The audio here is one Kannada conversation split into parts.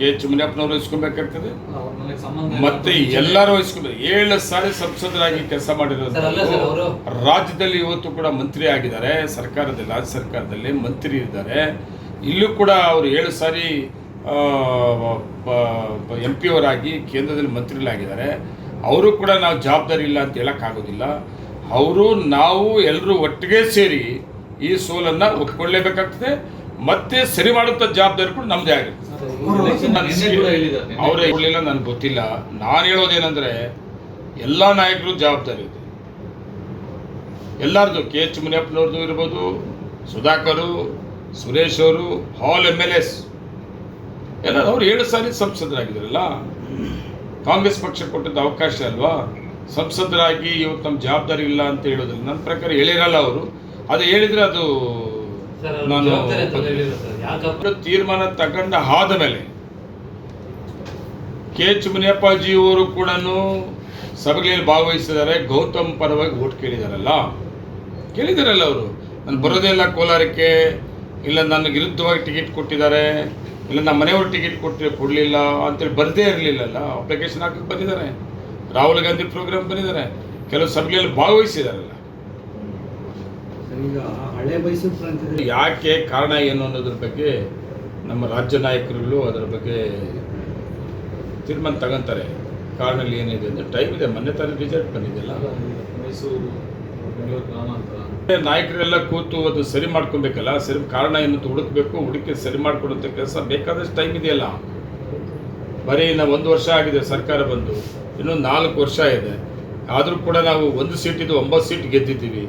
ಕೆ.ಎಚ್. ಮುನಿಯಪ್ಪನವರು ವಹಿಸ್ಕೊಬೇಕಾಗ್ತದೆ, ಮತ್ತೆ ಎಲ್ಲರೂ ವಹಿಸ್ಕೊಬೇಕು. 7 ಸಾರಿ ಸಂಸದರಾಗಿ ಕೆಲಸ ಮಾಡಿರೋದು, ರಾಜ್ಯದಲ್ಲಿ ಇವತ್ತು ಕೂಡ ಮಂತ್ರಿ ಆಗಿದ್ದಾರೆ, ರಾಜ್ಯ ಸರ್ಕಾರದಲ್ಲಿ ಮಂತ್ರಿ ಇದ್ದಾರೆ. ಇಲ್ಲೂ ಕೂಡ ಅವರು 7 ಸಾರಿ MP ಅವರಾಗಿ ಕೇಂದ್ರದಲ್ಲಿ ಮಂತ್ರಿಗಳಾಗಿದ್ದಾರೆ. ಅವರು ಕೂಡ ನಾವು ಜವಾಬ್ದಾರಿ ಇಲ್ಲ ಅಂತ ಹೇಳೋಕ್ಕಾಗೋದಿಲ್ಲ. ಅವರು ನಾವು ಎಲ್ಲರೂ ಒಟ್ಟಿಗೆ ಸೇರಿ ಈ ಸೋಲನ್ನು ಒಪ್ಕೊಳ್ಳೇಬೇಕಾಗ್ತದೆ, ಮತ್ತೆ ಸರಿ ಮಾಡುತ್ತ ಜವಾಬ್ದಾರಿ ಕೂಡ ನಮ್ಮದೇ ಆಗುತ್ತೆ. ಅವರೇ ಹೇಳಲಿಲ್ಲ, ನನಗೆ ಗೊತ್ತಿಲ್ಲ. ನಾನು ಹೇಳೋದೇನೆಂದರೆ ಎಲ್ಲ ನಾಯಕರು ಜವಾಬ್ದಾರಿ ಇದೆ, ಎಲ್ಲರದು. ಕೆ.ಎಚ್. ಮುನಿಯಪ್ಪನವ್ರದ್ದು ಇರ್ಬೋದು, ಸುಧಾಕರು, ಸುರೇಶ್ ಅವರು, ಆಲ್ MLAs ಎಲ್ಲರೂ. ಅವ್ರು 7 ಸಾರಿ ಸಂಸದರಾಗಿದ್ದಾರಲ್ಲ, ಕಾಂಗ್ರೆಸ್ ಪಕ್ಷ ಕೊಟ್ಟಿದ್ದ ಅವಕಾಶ ಅಲ್ವಾ ಸಂಸದರಾಗಿ. ಇವತ್ತು ನಮ್ಮ ಜವಾಬ್ದಾರಿ ಇಲ್ಲ ಅಂತ ಹೇಳೋದಿಲ್ಲ, ನನ್ನ ಪ್ರಕಾರ ಹೇಳಿರಲ್ಲ ಅವರು. ಅದು ಹೇಳಿದರೆ ಅದು ನಾನು ತೀರ್ಮಾನ ತಗೊಂಡ ಆದ ಮೇಲೆ ಕೆ.ಎಚ್. ಮುನಿಯಪ್ಪಾಜಿಯವರು ಕೂಡ ಸಭೆಗಳಲ್ಲಿ ಭಾಗವಹಿಸಿದ್ದಾರೆ. ಗೌತಮ್ ಪರವಾಗಿ ಓಟ್ ಕೇಳಿದಾರಲ್ಲ ಅವರು. ನಾನು ಬರೋದೇ ಇಲ್ಲ ಕೋಲಾರಕ್ಕೆ, ಇಲ್ಲ ನನ್ನ ವಿರುದ್ಧವಾಗಿ ಟಿಕೆಟ್ ಕೊಟ್ಟಿದ್ದಾರೆ, ಇಲ್ಲ ನಮ್ಮ ಮನೆಯವರು ಟಿಕೆಟ್ ಕೊಡಲಿಲ್ಲ ಅಂತೇಳಿ ಬರದೇ ಇರಲಿಲ್ಲಲ್ಲ. ಅಪ್ಲಿಕೇಶನ್ ಹಾಕಕ್ಕೆ ಬಂದಿದ್ದಾರೆ, ರಾಹುಲ್ ಗಾಂಧಿ ಪ್ರೋಗ್ರಾಮ್ ಬಂದಿದ್ದಾರೆ, ಕೆಲವು ಸಭೆಗಳಲ್ಲಿ ಭಾಗವಹಿಸಿದಾರಲ್ಲ. ಯಾಕೆ, ಕಾರಣ ಏನು ಅನ್ನೋದ್ರ ಬಗ್ಗೆ ನಮ್ಮ ರಾಜ್ಯ ನಾಯಕರುಗಳು ಅದರ ಬಗ್ಗೆ ತೀರ್ಮಾನ ತಗೊಂತಾರೆ. ಕಾರಣ ಏನಿದೆ ಅಂದರೆ ಟೈಮ್ ಇದೆ, ಮೊನ್ನೆ ತಾನೇ ರಿಸಲ್ಟ್ ಬಂದಿದೆಯಲ್ಲ. ನಾಯಕರೆಲ್ಲ ಕೂತು ಅದು ಸರಿ ಮಾಡ್ಕೊಬೇಕಲ್ಲ, ಸರಿ ಕಾರಣ ಏನು ಹುಡುಕಬೇಕು, ಹುಡುಕಿ ಸರಿ ಮಾಡ್ಕೊಡುತ್ತೆ ಕೆಲಸ ಬೇಕಾದಷ್ಟು ಟೈಮ್ ಇದೆಯಲ್ಲ. ಬರೀ ನಾವು 1 ವರ್ಷ ಆಗಿದೆ ಸರ್ಕಾರ ಬಂದು, ಇನ್ನೂ 4 ವರ್ಷ ಇದೆ. ಆದರೂ ಕೂಡ ನಾವು 1 ಸೀಟಿದ್ದು 9 ಸೀಟ್ ಗೆದ್ದಿದ್ದೀವಿ.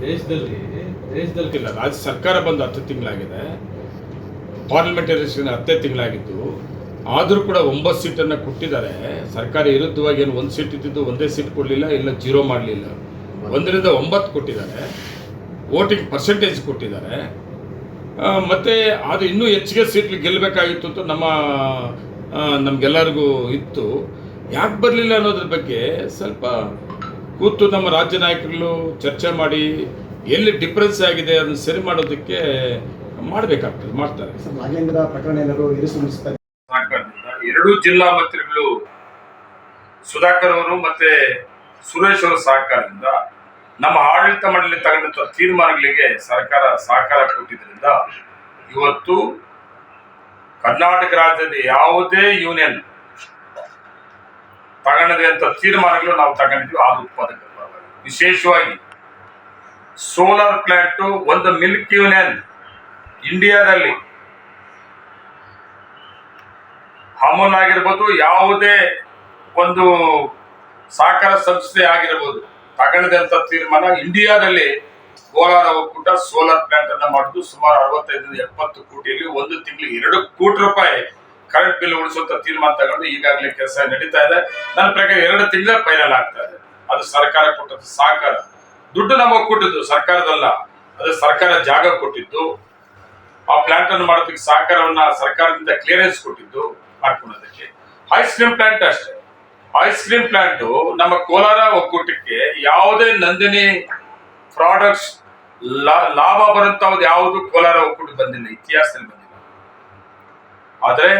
ದೇಶದಲ್ಲಿ ಇಲ್ಲ, ರಾಜ್ಯ ಸರ್ಕಾರ ಬಂದು 10 ತಿಂಗಳಾಗಿದೆ, ಪಾರ್ಲಿಮೆಂಟ್ ಎಲೆಕ್ಷನ್ 10 ತಿಂಗಳಾಗಿದ್ದು. ಆದರೂ ಕೂಡ 9 ಸೀಟನ್ನು ಕೊಟ್ಟಿದ್ದಾರೆ. ಸರ್ಕಾರ ವಿರುದ್ಧವಾಗಿ ಏನು 1 ಸೀಟ್ ಇದ್ದಿದ್ದು 1 ಸೀಟ್ ಕೊಡಲಿಲ್ಲ, ಇಲ್ಲ 0 ಮಾಡಲಿಲ್ಲ. 1ರಿಂದ 9 ಕೊಟ್ಟಿದ್ದಾರೆ, ವೋಟಿಂಗ್ ಪರ್ಸೆಂಟೇಜ್ ಕೊಟ್ಟಿದ್ದಾರೆ. ಮತ್ತು ಅದು ಇನ್ನೂ ಹೆಚ್ಚಿಗೆ ಸೀಟ್ಗಳು ಗೆಲ್ಲಬೇಕಾಗಿತ್ತು ಅಂತ ನಮಗೆಲ್ಲರಿಗೂ ಇತ್ತು. ಯಾಕೆ ಬರಲಿಲ್ಲ ಅನ್ನೋದ್ರ ಬಗ್ಗೆ ಸ್ವಲ್ಪ ಕೂತು ನಮ್ಮ ರಾಜ್ಯ ನಾಯಕರುಗಳು ಚರ್ಚೆ ಮಾಡಿ ಎಲ್ಲಿ ಡಿಫ್ರೆನ್ಸ್ ಆಗಿದೆ ಅದನ್ನು ಸರಿ ಮಾಡೋದಕ್ಕೆ ಮಾಡಬೇಕಾಗ್ತದೆ, ಮಾಡ್ತಾರೆ. ಎರಡೂ ಜಿಲ್ಲಾ ಮಂತ್ರಿಗಳು ಸುಧಾಕರ್ ಅವರು ಮತ್ತೆ ಸುರೇಶ್ ಅವರ ಸಹಕಾರದಿಂದ ನಮ್ಮ ಆಡಳಿತ ಮಂಡಳಿ ತಗೊಂಡಂಥ ತೀರ್ಮಾನಗಳಿಗೆ ಸರ್ಕಾರ ಸಹಕಾರ ಕೊಟ್ಟಿದ್ದರಿಂದ ಇವತ್ತು ಕರ್ನಾಟಕ ರಾಜ್ಯದ ಯಾವುದೇ ಯೂನಿಯನ್ ತಗೊಂಡದೆ ಅಂತ ತೀರ್ಮಾನಗಳು ನಾವು ತಗೊಂಡಿದ್ವಿ. ಹಾಲು ಉತ್ಪಾದಕರ ಪರವಾಗಿ ವಿಶೇಷವಾಗಿ ಸೋಲಾರ್ ಪ್ಲಾಂಟ್ ಒಂದು ಮಿಲ್ಕ್ ಯೂನಿಯನ್ ಇಂಡಿಯಾದಲ್ಲಿ ಅಮೂಲ್ ಆಗಿರ್ಬೋದು, ಯಾವುದೇ ಒಂದು ಸಹಕಾರ ಸಂಸ್ಥೆ ಆಗಿರ್ಬೋದು, ತಗೊಂಡಂತ ತೀರ್ಮಾನ ಇಂಡಿಯಾದಲ್ಲಿ ಕೋಲಾರ ಒಕ್ಕೂಟ ಸೋಲಾರ್ ಪ್ಲಾಂಟ್ ಅನ್ನ ಮಾಡುದು. ಸುಮಾರು 65-70 ಕೋಟಿಯಲ್ಲಿ 1 ತಿಂಗಳಿಗೆ 2 ಕೋಟಿ ರೂಪಾಯಿ ಕರೆಂಟ್ ಬಿಲ್ ಉಳಿಸುವಂತ ತೀರ್ಮಾನ ತಗೊಂಡು ಈಗಾಗಲೇ ಕೆಲಸ ನಡೀತಾ ಇದೆ. ನನ್ನ ಪ್ರಕಾರ 2 ತಿಂಗಳ ಫೈನಲ್ ಆಗ್ತಾ ಇದೆ. ಅದು ಸರ್ಕಾರ ಕೊಟ್ಟದ್ದು ಸಹಕಾರ. ದುಡ್ಡು ನಮಗೆ ಕೊಟ್ಟಿದ್ದು ಸರ್ಕಾರದಲ್ಲ, ಅದು ಸರ್ಕಾರ ಜಾಗ ಕೊಟ್ಟಿದ್ದು. ಆ ಪ್ಲಾಂಟ್ ಅನ್ನು ಮಾಡೋದಕ್ಕೆ ಸಹಕಾರವನ್ನ ಸರ್ಕಾರದಿಂದ ಕ್ಲಿಯರೆನ್ಸ್ ಕೊಟ್ಟಿದ್ದು ಮಾಡ್ಕೊಳ್ಳೋದಕ್ಕೆ. ಐಸ್ ಕ್ರೀಮ್ ಪ್ಲಾಂಟ್ ಅಷ್ಟೇ. ಐಸ್ ಕ್ರೀಮ್ ಪ್ಲಾಂಟ್ ನಮ್ಮ ಕೋಲಾರ ಒಕ್ಕೂಟಕ್ಕೆ ಯಾವುದೇ ನಂದಿನಿ ಪ್ರಾಡಕ್ಟ್ಸ್ ಲಾಭ ಬರುವಂತವ್ದು ಯಾವುದು ಕೋಲಾರ ಒಕ್ಕೂಟ ಬಂದಿಲ್ಲ, ಇತಿಹಾಸದಲ್ಲಿ ಬಂದಿಲ್ಲ. ಆದರೆ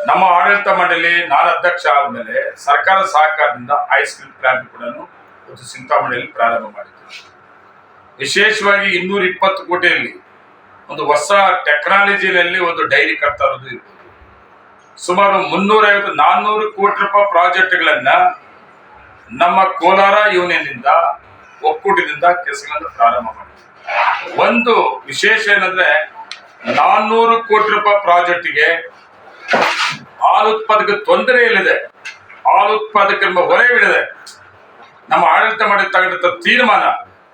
ನಮ್ಮ ಆಡಳಿತ ಮಂಡಳಿ, ನಾನು ಅಧ್ಯಕ್ಷ ಆದಮೇಲೆ ಸರ್ಕಾರ ಸಹಕಾರದಿಂದ ಐಸ್ ಕ್ರೀಮ್ ಪ್ಲಾಂಟ್ ಕೂಡ ಒಂದು ಚಿಂತಾಮಣಿಯಲ್ಲಿ ಪ್ರಾರಂಭ ಮಾಡಿದ್ರು. ವಿಶೇಷವಾಗಿ 220 ಕೋಟಿಯಲ್ಲಿ ಒಂದು ಹೊಸ ಟೆಕ್ನಾಲಜಿನಲ್ಲಿ ಒಂದು ಡೈರಿ ಕಟ್ತಾ ಇರೋದು ಇರ್ಬೋದು. ಸುಮಾರು 350-400 ಕೋಟಿ ರೂಪಾಯಿ ಪ್ರಾಜೆಕ್ಟ್ಗಳನ್ನ ನಮ್ಮ ಕೋಲಾರ ಯೂನಿಯನ್ ಇಂದ ಒಕ್ಕೂಟದಿಂದ ಕೆಲಸಗಳನ್ನು ಪ್ರಾರಂಭ ಮಾಡಿದ್ರು. ಒಂದು ವಿಶೇಷ ಏನಂದ್ರೆ 400 ಕೋಟಿ ರೂಪಾಯಿ ಪ್ರಾಜೆಕ್ಟ್ಗೆ ಹಾಲು ಉತ್ಪಾದಕ ತೊಂದರೆ ಇಲ್ಲಿದೆ, ಹಾಲು ಉತ್ಪಾದಕರ ಹೊರೆ ಬೀಳಿದೆ. ನಮ್ಮ ಆಡಳಿತ ಮಾಡಿ ತಗೊಂಡ ತೀರ್ಮಾನ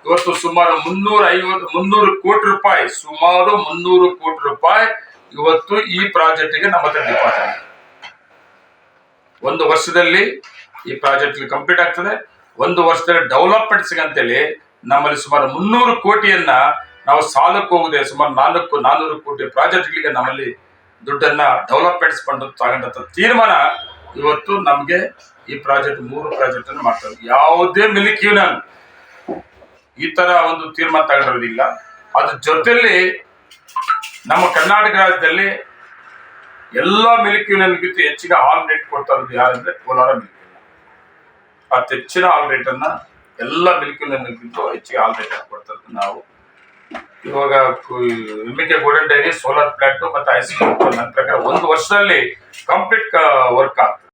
ಇವತ್ತು ಸುಮಾರು 300 ಕೋಟಿ ರೂಪಾಯಿ, ಸುಮಾರು 300 ಕೋಟಿ ರೂಪಾಯಿ ಇವತ್ತು ಈ ಪ್ರಾಜೆಕ್ಟ್ಗೆ ನಮ್ಮ ಹತ್ರ ಡಿಪಾಸಿಟ್. 1 ವರ್ಷದಲ್ಲಿ ಈ ಪ್ರಾಜೆಕ್ಟ್ ಕಂಪ್ಲೀಟ್ ಆಗ್ತದೆ. 1 ವರ್ಷದಲ್ಲಿ ಡೆವಲಪ್ಮೆಂಟ್ಸ್ ಅಂತೇಳಿ ನಮ್ಮಲ್ಲಿ ಸುಮಾರು 300 ಕೋಟಿಯನ್ನ ನಾವು ಸಾಲಕ್ಕೆ ಹೋಗದೆ ಸುಮಾರು 400 ಕೋಟಿ ಪ್ರಾಜೆಕ್ಟ್ಗಳಿಗೆ ನಮ್ಮಲ್ಲಿ ದುಡ್ಡನ್ನ ಡೆವಲಪ್ಮೆಂಟ್ಸ್ ಫಂಡ್ ತಗೊಂಡಂತ ತೀರ್ಮಾನ ಇವತ್ತು ನಮಗೆ ಈ ಪ್ರಾಜೆಕ್ಟ್ 3 ಪ್ರಾಜೆಕ್ಟ್ ಅನ್ನು ಮಾಡ್ತಾರೆ. ಯಾವುದೇ ಮಿಲ್ಕ್ ಯೂನಿಯನ್ ಈ ತರ ಒಂದು ತೀರ್ಮಾನ ತಗೊಂಡಿರೋದಿಲ್ಲ. ಅದ್ರ ಜೊತೆಯಲ್ಲಿ ನಮ್ಮ ಕರ್ನಾಟಕ ರಾಜ್ಯದಲ್ಲಿ ಎಲ್ಲ ಮಿಲ್ಕ್ ಯೂನಿಯನ್ಗಿಂತ ಹೆಚ್ಚಿಗೆ ಹಾಲ್ ರೇಟ್ ಕೊಡ್ತಾ ಇರೋದು ಯಾರಂದ್ರೆ ಕೋಲಾರ ಮಿಲ್ಕ್ ಯೂನಿಯನ್. ಅತಿ ಹೆಚ್ಚಿನ ಹಾಲ್ ರೇಟ್ ಅನ್ನ ಎಲ್ಲ ಮಿಲ್ಕ್ ಯೂನಿಯನ್ಗಿಂತ ಹೆಚ್ಚಿಗೆ ಹಾಲ್ ರೇಟ್ ಕೊಡ್ತಾ ಇರೋದು ನಾವು. ಇವಾಗ ಎಮ್ಮಿಕೆ ಗೋಲ್ಡನ್ ಡೈರಿ, ಸೋಲಾರ್ ಪ್ಲಾಂಟ್ ಮತ್ತೆ ಐಸ್ ಕ್ರೀಮ್ ನನ್ನ ಪ್ರಕಾರ 1 ವರ್ಷದಲ್ಲಿ ಕಂಪ್ಲೀಟ್ ವರ್ಕ್ ಆಗ್ತದೆ.